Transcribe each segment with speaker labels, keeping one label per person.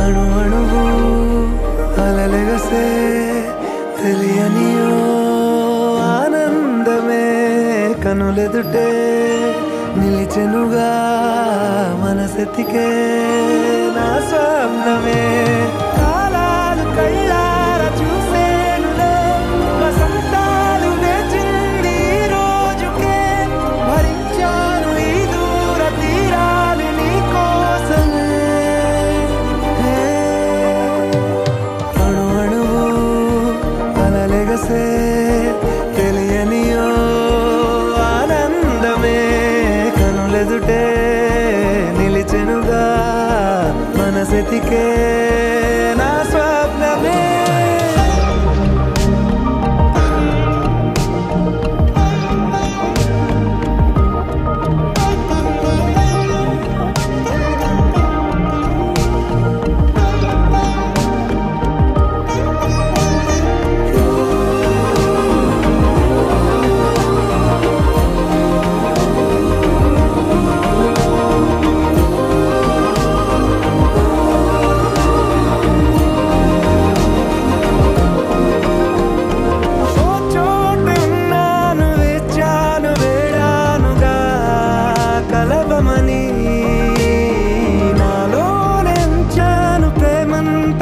Speaker 1: అణు అణువు అలలెగసే తెలియనియో ఆనందమే కనులెదుటే నిలిచెనుగా మనసెతికే నా స్వప్నమే కాలాలు కళ్ళార చూసేనులే వసంతాలు వేచింది ఈ రోజుకే భరించాను ఈ దూర తీరాలు నీ కోసమే అణు అణువు అలలెగసే తెలియనియో ఆనందమే కనులెదుటే నిలిచెనుగా మనసెతికే నా స్వప్నమే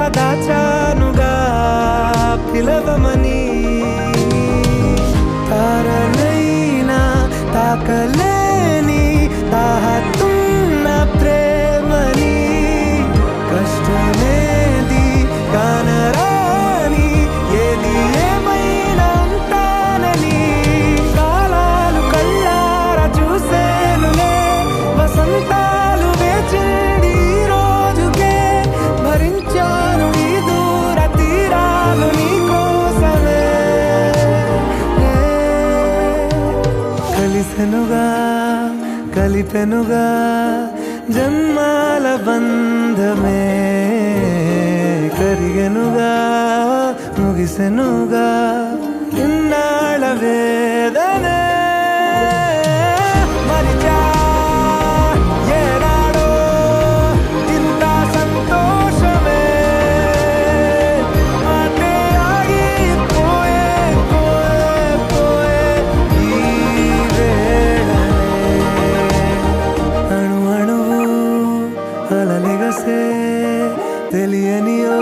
Speaker 1: దాచానుగా పిలవమని తారలైనా తాకలేని తాహతున్న ప్రేమని కష్టమేది కానరాని ఏది ఏమైనా ఉంటానని కాలాలు కళ్ళార చూసేనులే వసంతాలు వేచింది ఈ రోజుకే భరించాను ఈ దూర తీరాలు నీ కోసమే కలిసెనుగా కలిపెనుగా జన్మాల బంధమే కరిగెనుగా ముగిసెనుగా ఇన్నాళ్ళ వేదనే మరిచా ఏనాడో ఇంత సంతోషమే అంటే ఆగిపోయే పోయే పోయే ఈ వేళనే అణు అణువు అలలెగసే తెలియనియో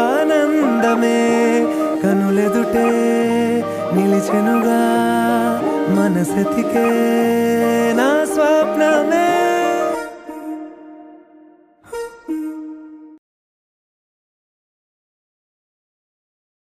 Speaker 1: ఆనందమే కనులెదుటే నిలిచెనుగా మనసెతికే నా స్వప్నమే